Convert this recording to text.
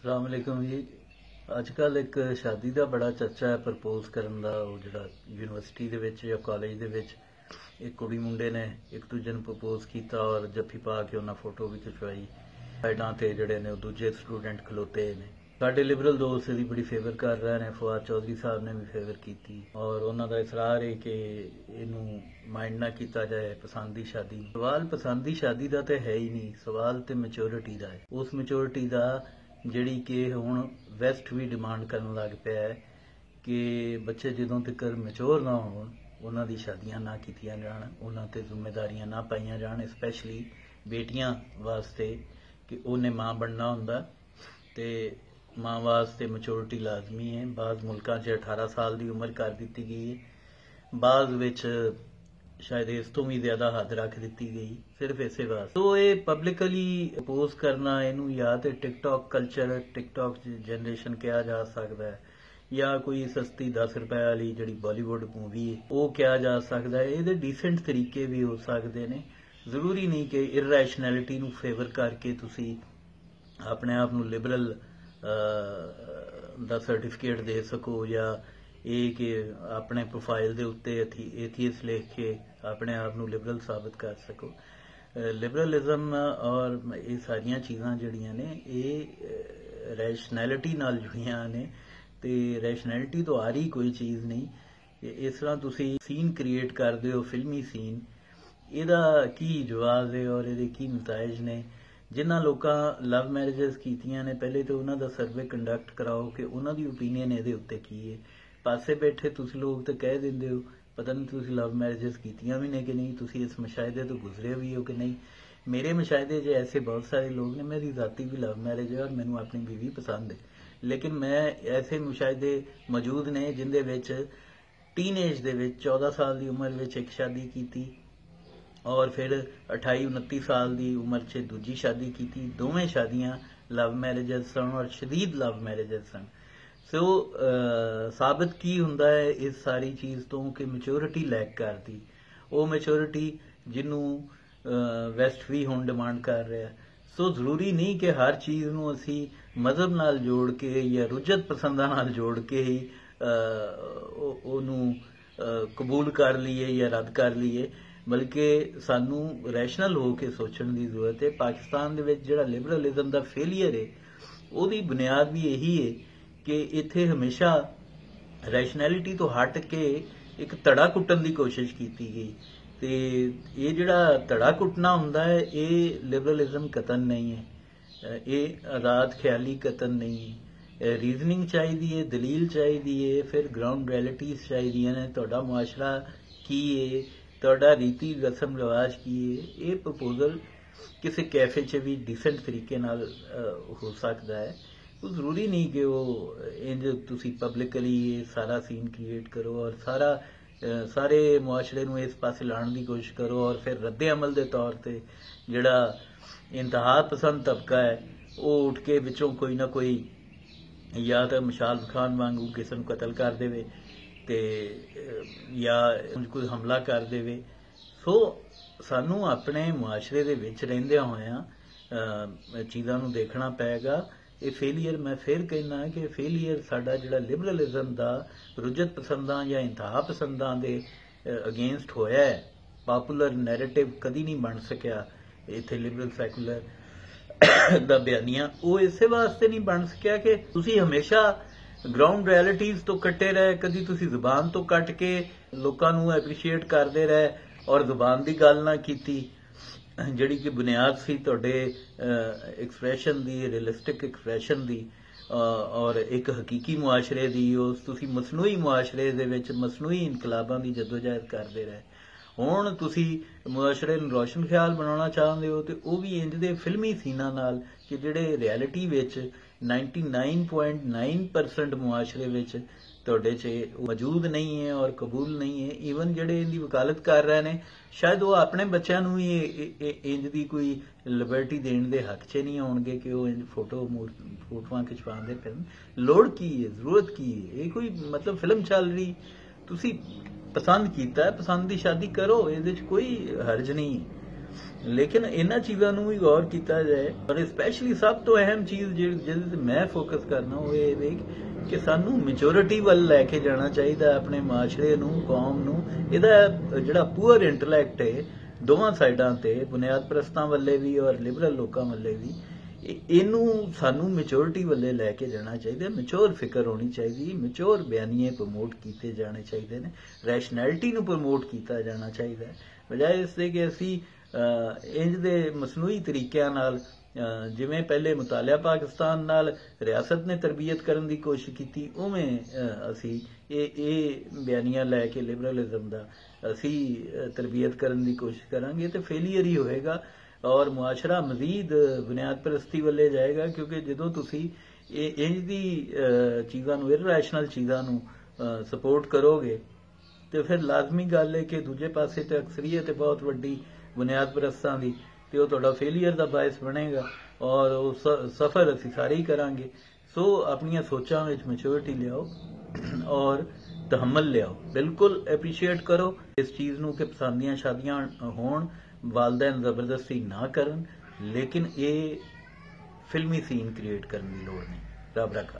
अस्सलाम वालेकुम जी। अजकल एक शादी का बड़ा चर्चा है प्रपोज करन दा। वो जिहड़ा यूनिवर्सिटी दे विच या कॉलेज दे विच एक कुड़ी मुंडे ने एक दूजे नूं प्रपोज कीता और जफ्फी पा के उन्हां फोटो भी खिचवाई। साइडां ते जिहड़े ने दूजे स्टूडेंट खलोते ने। साडे लिबरल दोस्त इसदी बड़ी फेवर कर रहे हैं। फवाद चौधरी साहब ने भी फेवर की और उन्हां दा इसरार है कि इनू माइंड ना किया जाए पसंद की शादी। सवाल पसंद की शादी का तो है ही नहीं, सवाल तो मैच्योरिटी का है। उस मैच्योरिटी का जिहड़ी कि हुण वैस्ट भी डिमांड करन लग पिया है कि बच्चे जदों तक मैच्योर ना होण उन्हां दी शादियां ना कीतियां जाण, उन्हां ते जिम्मेदारियां ना पाईयां जाण, स्पैशली बेटियां वास्ते कि उन्हें मां बनना हुंदा ते मां वास्ते मैच्योरिटी लाजमी है। बाज़ मुल्कां 'च 18 साल की उम्र कर दी गई है, बाज़ विच शायद इस तो भी ज्यादा हद रख दी गई सिर्फ इसे वास्ते। तो ये पब्लिकली अपोज करना इनू या तो टिकटॉक कल्चर, टिकटॉक जनरेशन कहा जा सकता है, या कोई सस्ती 10 रुपए वाली जी बॉलीवुड मूवी है वो कहा जा सकता है। ये डिसेंट तरीके भी हो सकते हैं। जरूरी नहीं कि इरैशनैलिटी नू फेवर करके तुसी अपने आप नू लिबरल दा सर्टिफिकेट दे सको, या ये कि अपने प्रोफाइल के उत्ते एथीस्ट लिख के अपने आप नू लिबरल साबित कर सको। लिबरलिज्म और ये सारिया चीज़ां जिहड़ियां ने ये रैशनैलिटी नाल जुड़ियां ने, ते रैशनैलिटी तो आ रही कोई चीज़ नहीं। इस तरह तुसी सीन क्रिएट करदे हो, फिल्मी सीन, ਇਹਦਾ की जवाब है और ये की नताइज ने। जिन्होंने लोगों लव मैरिजेस कीतियां ने पहले तो उन्हों का सर्वे कंडक्ट कराओ कि उन्होंने ओपीनियन ये उत्ते की है। पासे बैठे तुसी लोग तो कह देंगे हो पता नहीं तुसी लव मैरिजेस कीतियां भी ने कि नहीं, तुसी इस मुशाहिदे तो गुजरे भी हो कि नहीं। मेरे मुशाहिदे च ऐसे बहुत सारे लोग ने, मेरी जाती भी लव मैरिज है और मैनू अपनी बीवी पसंद है, लेकिन मैं ऐसे मुशाहिदे मौजूद ने जिंदे विच टीन एज दे विच 14 साल की उम्र विच एक शादी की और फिर 28-29 साल की उम्र से दूजी शादी की। दोवें शादियां लव मैरिजेस सन और शदीद लव मैरिजेस सन। सो साबित की हुंदा है इस सारी चीज़ तो कि मैच्योरिटी लैक करती, वो मैच्योरिटी जिन्हों वैस्ट भी हुण डिमांड कर रहा है। सो जरूरी नहीं कि हर चीज़ नूं असी मजहब नाल जोड़ के या रुजत पसंदा नाल जोड़ के ही ओनू कबूल कर लीए या रद्द कर लीए, बल्कि सानू रैशनल हो के सोचने की जरूरत है। पाकिस्तान दे विच जिहड़ा लिबरलिज्म का फेलीयर है उसकी बुनियाद भी यही है कि इत्थे हमेशा रैशनैलिटी तो हट के एक धड़ा कुट्टन की कोशिश की गई। तो ये जिहड़ा धड़ा कुटना हुंदा है ये लिबरलिज्म कतन नहीं है, ये आज़ाद ख्याली कतन नहीं है। रीजनिंग चाहिए है, दलील चाहिए है, फिर ग्राउंड रियलिटीज़ चाहिए ने, तुहाडा मुआशरा की है, तुहाडा रीति रस्म रिवाज की है। ये प्रपोजल किसी कैफे च भी डिसेंट तरीके नाल हो सकता है। तो जरूरी नहीं कि वो इंज तुसी पब्लिकली सारा सीन क्रिएट करो और सारे मुआशरे नूं इस पासे लाने की कोशिश करो और फिर रद्दे अमल के तौर पर जिहड़ा इंतहा पसंद तबका है वो उठ के विचों कोई ना कोई या तो मशाल खान वांगू किसी को कतल कर देवे ते या कोई हमला कर देवे। सो सानू अपने मुआशरे दे विच रहिंदियां होइयां चीज़ां नूं देखना पेगा। ये फेलीयर मैं फिर कहना कि फेलीयर साडा जिहड़ा लिबरलिज्म दा रुजत पसंदां या इंतहा पसंदां दे अगेंस्ट होया है, पॉपूलर नैरेटिव कदी नहीं बन सकिया इत्थे लिबरल सैकुलर दा बयानिया। वो इसे वास्ते नहीं बन सकिया कि तुसी हमेशा ग्राउंड रियलिटीज़ तो कट्टे रहे, कदी तुसी जुबान तो कट के लोकां नूं एप्रीशिएट करते रहे और जुबान की गल ना कीती जिहड़ी कि बुनियाद सी तुहाडे एक्सप्रैशन दी, रियलिस्टिक एक्सप्रैशन दी और एक हकीकी मुआशरे दी। उस तुसी मसनूई मुआशरे दे विच मसनूई इनकलाबां दी जदोजहद करते रहे। हुण तुसी मुआशरे नूं रोशन ख्याल बनाउणा चाहते हो तो वह भी इंज दे फिल्मी सीनां नाल कि जिहड़े रियलिटी विच 99.9% मुआशरे विच तुहाडे च मौजूद नहीं है और कबूल नहीं है। ईवन जिहड़े इहदी वकालत कर रहे हैं शायद वो अपने बच्चों नूं भी इंज दी कोई लिबर्टी देने दे हक च नहीं आउणगे कि वो इंज फोटोआं खिचवांदे फिरन। लोड़ की है, जरूरत की है? ये कोई मतलब फिल्म चल रही, तुसी पसंद कीता है, पसंद की शादी करो, इहदे च कोई हर्ज नहीं है। लेकिन इन्हां चीज़ों ਨੂੰ भी गौर किया जाए और स्पैशली सब तो अहम चीज़ ਜਿਹਦੇ ਤੇ मैं फोकस करना ਉਹ ਇਹ ਵੇ कि ਸਾਨੂੰ ਮੈਚੁਰਿਟੀ ਵੱਲ ਲੈ ਕੇ ਜਾਣਾ ਚਾਹੀਦਾ ਆਪਣੇ ਮਾਸ਼ਰੇ ਨੂੰ ਕੌਮ ਨੂੰ ਇਹਦਾ ਜਿਹੜਾ ਪੂਅਰ ਇੰਟੈਲੈਕਟ ਹੈ ਦੋਵਾਂ ਸਾਈਡਾਂ ਤੇ ਬੁਨਿਆਦ ਪ੍ਰਸਤਾਂ ਵੱਲੇ ਵੀ ਔਰ ਲਿਬਰਲ ਲੋਕਾਂ ਵੱਲੇ ਵੀ ਇਹਨੂੰ ਸਾਨੂੰ ਮੈਚੁਰਿਟੀ ਵੱਲੇ ਲੈ ਕੇ ਜਾਣਾ ਚਾਹੀਦਾ ਮੈਚੁਰ ਫਿਕਰ ਹੋਣੀ ਚਾਹੀਦੀ ਮੈਚੁਰ ਬਿਆਨੀਏ ਪ੍ਰਮੋਟ ਕੀਤੇ ਜਾਣੇ ਚਾਹੀਦੇ ਨੇ ਰੈਸ਼ਨੈਲਿਟੀ ਨੂੰ ਪ੍ਰਮੋਟ ਕੀਤਾ ਜਾਣਾ ਚਾਹੀਦਾ ਬਜਾਏ ਇਸ ਦੇ ਕਿ ਅਸੀਂ ਇੰਜ ਦੇ ਮਸਨੂਈ ਤਰੀਕਿਆਂ ਨਾਲ ਜਿਵੇਂ ਪਹਿਲੇ ਮੁਤਾਲਿਆ ਪਾਕਿਸਤਾਨ ਨਾਲ ਰਿਆਸਤ ਨੇ ਤਰਬੀਅਤ ਕਰਨ ਦੀ ਕੋਸ਼ਿਸ਼ ਕੀਤੀ ਉਵੇਂ ਅਸੀਂ ਇਹ ਬਿਆਨੀਆਂ ਲੈ ਕੇ ਲਿਬਰਲਿਜ਼ਮ ਦਾ ਅਸੀਂ ਤਰਬੀਅਤ ਕਰਨ ਦੀ ਕੋਸ਼ਿਸ਼ ਕਰਾਂਗੇ ਤੇ ਫੇਲੀਅਰ ਹੀ ਹੋਏਗਾ और मुआशरा मजीद बुनियाद परस्ती वाले जाएगा क्योंकि जो तुसी इंज दी चीज़ों इररैशनल चीज़ों सपोर्ट करोगे तो फिर लाजमी गल है कि दूजे पासे तो अक्सरीयत बहुत वड्डी बुनियाद परस्तां दी ते ओह तुहाडा फेलियर दा बायस बनेगा और उस सफ़र असीं सारे ही करांगे सो अपनियां सोचां विच मैच्योरिटी लियाओ और तहम्मल लियाओ बिल्कुल एप्रीशिएट करो इस चीज़ नूं कि पसंदियां शादियां होण वालदैन जबरदस्ती ना करन लेकिन ये फिल्मी सीन क्रिएट करने की लोड़ नहीं रब रखा।